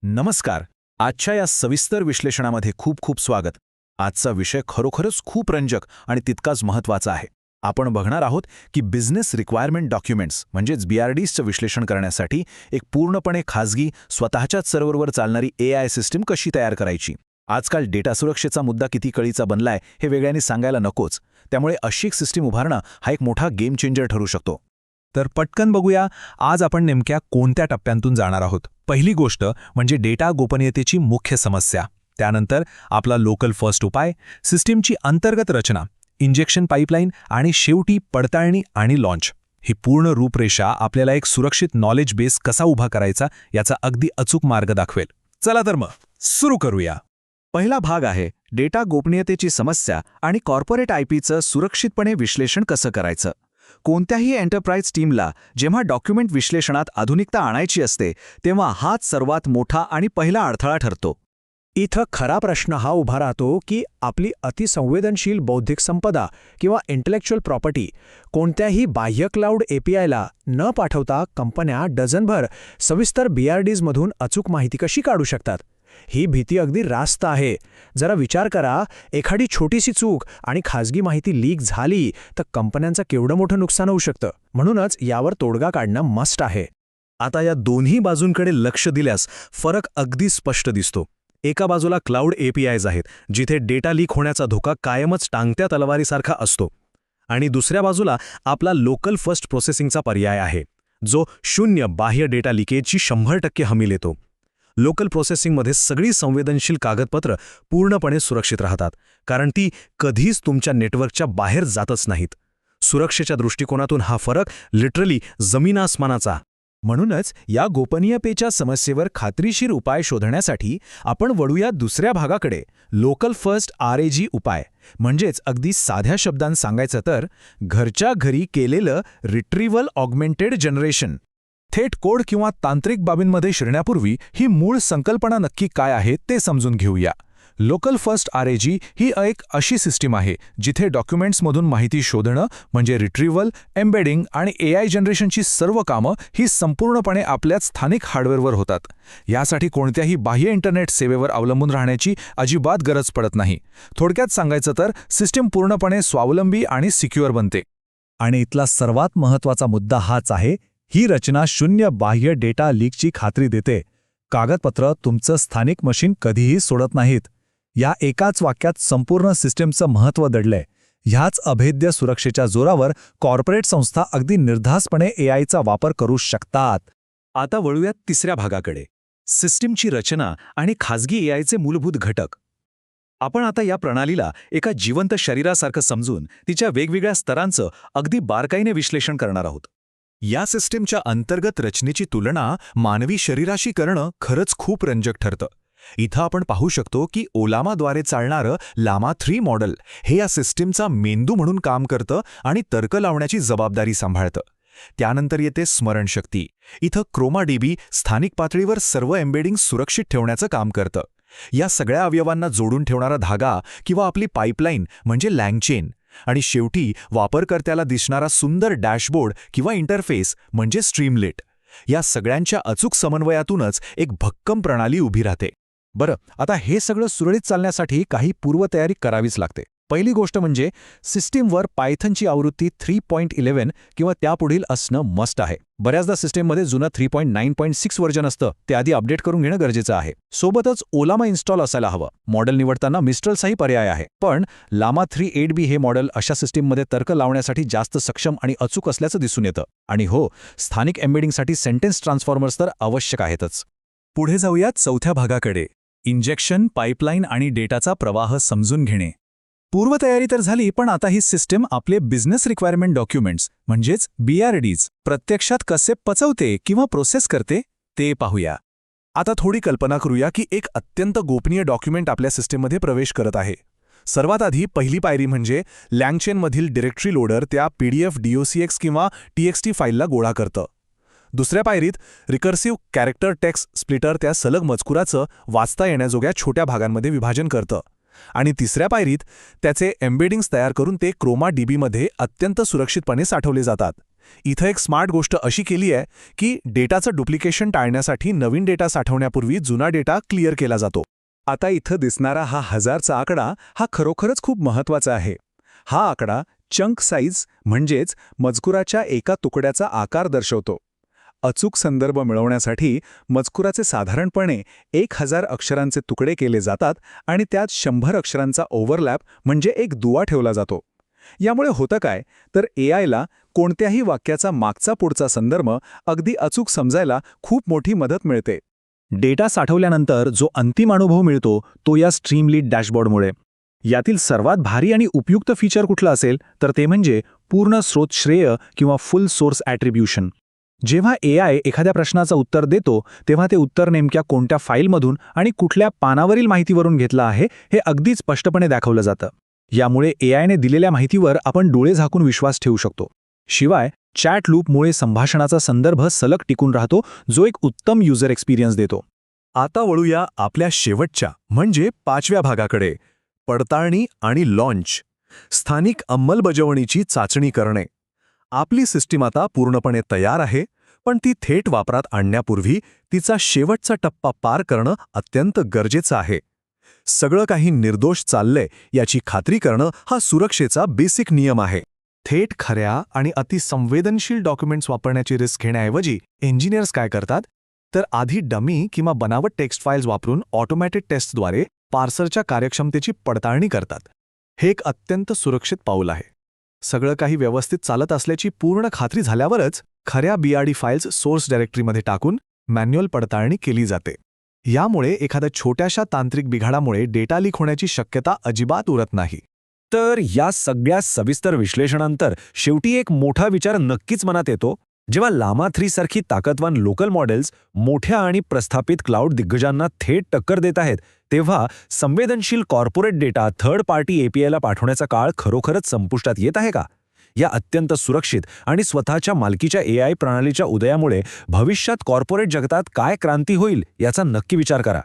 नमस्कार. आजच्या या सविस्तर विश्लेषणामध्ये खूप खूप स्वागत. आजचा विषय खरोखरच खूप रंजक आणि तितकाच महत्त्वाचा आहे. आपण बघणार आहोत की बिझनेस रिक्वायरमेंट डॉक्युमेंट्स म्हणजेच BRDsचं विश्लेषण करण्यासाठी एक पूर्णपणे खाजगी स्वतःच्याच सर्व्हरवर चालणारी AI सिस्टीम कशी तयार करायची. आजकाल डेटा सुरक्षेचा मुद्दा किती कळीचा बनलाय हे वेगळ्याने सांगायला नकोच. त्यामुळे अशी एक सिस्टीम उभारणं हा एक मोठा गेम चेंजर ठरू शकतो. तर पटकन बघूया आज आपण नेमक्या कोणत्या टप्प्यांतून जाणार आहोत. पहिली गोष्ट म्हणजे डेटा गोपनीयतेची मुख्य समस्या, त्यानंतर आपला लोकल फर्स्ट उपाय, सिस्टीमची अंतर्गत रचना, इंजेक्शन पाईपलाईन आणि शेवटी पडताळणी आणि लॉन्च. ही पूर्ण रूपरेषा आपल्याला एक सुरक्षित नॉलेज बेस कसा उभा करायचा याचा अगदी अचूक मार्ग दाखवेल. चला तर मग सुरू करूया. पहिला भाग आहे डेटा गोपनीयतेची समस्या आणि कॉर्पोरेट IPचं सुरक्षितपणे विश्लेषण कसं करायचं. कोणत्याही एंटरप्राइज टीमला जेव्हा डॉक्युमेंट विश्लेषणात आधुनिकता आणायची असते तेव्हा हाच सर्वात मोठा आणि पहिला अडथळा ठरतो. इथं खरा प्रश्न हा उभा राहतो की आपली अतिसंवेदनशील बौद्धिक संपदा किंवा इंटेलेक्च्युअल प्रॉपर्टी कोणत्याही बाह्य क्लाउड APIला न पाठवता कंपन्या डझनभर सविस्तर BRDsमधून अचूक माहिती कशी काढू शकतात. ही भीती अगदी रास्त आहे. जरा विचार करा, एखादी छोटीशी चूक आणि खाजगी माहिती लीक झाली तर कंपन्यांचं केवढं मोठं नुकसान होऊ शकतं. म्हणूनच यावर तोडगा काढणं मस्ट आहे. आता या दोन्ही बाजूंकडे लक्ष दिल्यास फरक अगदी स्पष्ट दिसतो. एका बाजूला क्लाउड APIs आहेत जिथे डेटा लीक होण्याचा धोका कायमच टांगत्या तलवारीसारखा असतो, आणि दुसऱ्या बाजूला आपला लोकल फर्स्ट प्रोसेसिंगचा पर्याय आहे जो शून्य बाह्य डेटा लिकेजची 100% हमी देतो. लोकल प्रोसेसिंगमध्ये सगळी संवेदनशील कागदपत्र पूर्णपणे सुरक्षित राहतात, कारण ती कधीच तुमच्या नेटवर्कच्या बाहेर जातच नाहीत. सुरक्षेच्या दृष्टिकोनातून हा फरक लिटरली जमीन आसमानाचा. म्हणूनच या गोपनीयतेच्या समस्येवर खात्रीशीर उपाय शोधण्यासाठी आपण वळूया दुसऱ्या भागाकडे, लोकल फर्स्ट RAG उपाय. म्हणजेच अगदी साध्या शब्दांत सांगायचं तर घरच्या घरी केलेलं रिट्रीव्हल ऑगमेंटेड जनरेशन. थेट कोड किंवा तांत्रिक बाबींमध्ये शिरण्यापूर्वी ही मूळ संकल्पना नक्की काय आहे ते समजून घेऊया. लोकल फर्स्ट RAG ही एक अशी सिस्टीम आहे जिथे डॉक्युमेंट्समधून माहिती शोधणं म्हणजे रिट्रीव्हल, एम्बेडिंग आणि AI जनरेशनची सर्व कामं ही संपूर्णपणे आपल्याच स्थानिक हार्डवेअरवर होतात. यासाठी कोणत्याही बाह्य इंटरनेट सेवेवर अवलंबून राहण्याची अजिबात गरज पडत नाही. थोडक्यात सांगायचं तर सिस्टीम पूर्णपणे स्वावलंबी आणि सिक्युअर बनते. आणि इथला सर्वात महत्त्वाचा मुद्दा हाच आहे, ही रचना शून्य बाह्य डेटा लीकची खात्री देते. कागदपत्र तुमचं स्थानिक मशीन कधीही सोडत नाहीत. या एकाच वाक्यात संपूर्ण सिस्टीमचं महत्त्व दडलंय. ह्याच अभेद्य सुरक्षेच्या जोरावर कॉर्पोरेट संस्था अगदी निर्धास्तपणे AIचा वापर करू शकतात. आता वळूयात तिसऱ्या भागाकडे, सिस्टीमची रचना आणि खाजगी AIचे मूलभूत घटक. आपण आता या प्रणालीला एका जिवंत शरीरासारखं समजून तिच्या वेगवेगळ्या स्तरांचं अगदी बारकाईने विश्लेषण करणार आहोत. या सिस्टीमच्या अंतर्गत रचनेची तुलना मानवी शरीराशी करणं खरंच खूप रंजक ठरतं. इथं आपण पाहू शकतो की ओलामाद्वारे चालणारं लामा 3 मॉडेल हे या सिस्टीमचा मेंदू म्हणून काम करतं आणि तर्क लावण्याची जबाबदारी सांभाळतं. त्यानंतर येते स्मरणशक्ती. इथं ChromaDB स्थानिक पातळीवर सर्व एम्बेडिंग सुरक्षित ठेवण्याचं काम करतं. या सगळ्या अवयवांना जोडून ठेवणारा धागा किंवा आपली पाईपलाईन म्हणजे लँगचेन. आणि शेवटी वापरकर्त्याला दिसणारा सुंदर डॅशबोर्ड किंवा इंटरफेस म्हणजे स्ट्रीमलेट. या सगळ्यांच्या अचूक समन्वयातूनच एक भक्कम प्रणाली उभी राहते. बरं, आता हे सगळं सुरळीत चालण्यासाठी काही पूर्वतयारी करावीच लागते. पहिली गोष्ट म्हणजे सिस्टीमवर पायथनची आवृत्ती 3.11 किंवा त्यापुढील असणं मस्ट आहे. बऱ्याचदा सिस्टीममध्ये जुनं 3.9.6 व्हर्जन असतं, ते आधी अपडेट करून घेणं गरजेचं आहे. सोबतच ओलामा इन्स्टॉल असायला हवं. मॉडेल निवडताना मिस्ट्रलचाही पर्याय आहे, पण लामा 3 8B हे मॉडेल अशा सिस्टीममध्ये तर्क लावण्यासाठी जास्त सक्षम आणि अचूक असल्याचं दिसून येतं. आणि हो, स्थानिक एम्बेडिंगसाठी सेंटेन्स ट्रान्सफॉर्मर्स तर आवश्यक आहेतच. पुढे जाऊयात चौथ्या भागाकडे, इंजेक्शन पाईपलाईन आणि डेटाचा प्रवाह समजून घेणे. पूर्वतयारी तर झाली, पण आता ही सिस्टीम आपले बिझनेस रिक्वायरमेंट डॉक्युमेंट्स म्हणजेच BRDs प्रत्यक्षात कसे पचवते किंवा प्रोसेस करते ते पाहूया. आता थोडी कल्पना करूया की एक अत्यंत गोपनीय डॉक्युमेंट आपल्या सिस्टीममध्ये प्रवेश करत आहे. सर्वात आधी पहिली पायरी म्हणजे लँगचेनमधील डिरेक्टरी लोडर त्या PDF, DOCX किंवा TXT फाईलला गोळा करतं. दुसऱ्या पायरीत रिकर्सिव्ह कॅरेक्टर टेक्स्ट स्प्लिटर त्या सलग मजकुराचं वाचता येण्याजोग्या छोट्या भागांमध्ये विभाजन करतं. आणि तिसऱ्या पायरीत त्याचे एम्बेडिंग्स तयार करून ते ChromaDBमध्ये अत्यंत सुरक्षितपणे साठवले जातात. इथं एक स्मार्ट गोष्ट अशी केली आहे की डेटाचं डुप्लिकेशन टाळण्यासाठी नवीन डेटा साठवण्यापूर्वी जुना डेटा क्लिअर केला जातो. आता इथं दिसणारा हा 1000चा आकडा हा खरोखरच खूप महत्त्वाचा आहे. हा आकडा चंक साईज म्हणजेच मजकुराच्या एका तुकड्याचा आकार दर्शवतो. अचूक संदर्भ मिळवण्यासाठी मजकुराचे साधारणपणे 1000 अक्षरांचे तुकडे केले जातात आणि त्यात 100 अक्षरांचा ओव्हरलॅप म्हणजे एक दुवा ठेवला जातो. यामुळे होतं काय तर एआयला कोणत्याही वाक्याचा मागचा पुढचा संदर्भ अगदी अचूक समजायला खूप मोठी मदत मिळते. डेटा साठवल्यानंतर जो अंतिम अनुभव मिळतो तो या स्ट्रीमलीड डॅशबोर्डमुळे. यातील सर्वात भारी आणि उपयुक्त फीचर कुठलं असेल तर ते म्हणजे पूर्ण स्रोत श्रेय किंवा फुल सोर्स ॲट्रिब्युशन. जेव्हा एआय एखाद्या प्रश्नाचं उत्तर देतो तेव्हा ते उत्तर नेमक्या कोणत्या फाईलमधून आणि कुठल्या पानावरील माहितीवरून घेतलं आहे हे अगदी स्पष्टपणे दाखवलं जातं. यामुळे एआयने दिलेल्या माहितीवर आपण डोळे झाकून विश्वास ठेवू शकतो. शिवाय चॅट लूपमुळे संभाषणाचा संदर्भ सलग टिकून राहतो, जो एक उत्तम युजर एक्सपिरियन्स देतो. आता वळूया आपल्या शेवटच्या म्हणजे 5व्या भागाकडे, पडताळणी आणि लॉन्च. स्थानिक अंमलबजावणीची चाचणी करणे. आपली सिस्टीम आता पूर्णपणे तयार आहे, पण ती थेट वापरात आणण्यापूर्वी तिचा शेवटचा टप्पा पार करणं अत्यंत गरजेचं आहे. सगळं काही निर्दोष चाललंय याची खात्री करणं हा सुरक्षेचा बेसिक नियम आहे. थेट खऱ्या आणि अतिसंवेदनशील डॉक्युमेंट्स वापरण्याची रिस्क घेण्याऐवजी इंजिनियर्स काय करतात तर आधी डमी किंवा बनावट टेक्स्ट फाईल्स वापरून ऑटोमॅटेड टेस्टद्वारे पार्सरच्या कार्यक्षमतेची पडताळणी करतात. हे एक अत्यंत सुरक्षित पाऊल आहे. सगळं काही व्यवस्थित चालत असल्याची पूर्ण खात्री झाल्यावरच खऱ्या BRD फाईल्स सोर्स डायरेक्टरीमध्ये टाकून मॅन्युअल पडताळणी केली जाते. यामुळे एखाद्या छोट्याशा तांत्रिक बिघाडामुळे डेटा लीक होण्याची शक्यता अजिबात उरत नाही. तर या सगळ्या सविस्तर विश्लेषणानंतर शेवटी एक मोठा विचार नक्कीच मनात येतो. जेव्हा लामा 3 सारखी ताकदवान लोकल मॉडेल्स मोठ्या आणि प्रस्थापित क्लाउड दिग्गजांना थेट टक्कर देत आहेत, तेव्हा संवेदनशील कॉर्पोरेट डेटा थर्ड पार्टी APIला पाठवण्याचा काळ खरोखरच संपुष्टात येत आहे का? या अत्यंत सुरक्षित आणि स्वतःच्या मालकीच्या AI प्रणालीच्या उदयामुळे भविष्यात कॉर्पोरेट जगतात काय क्रांती होईल याचा नक्की विचार करा.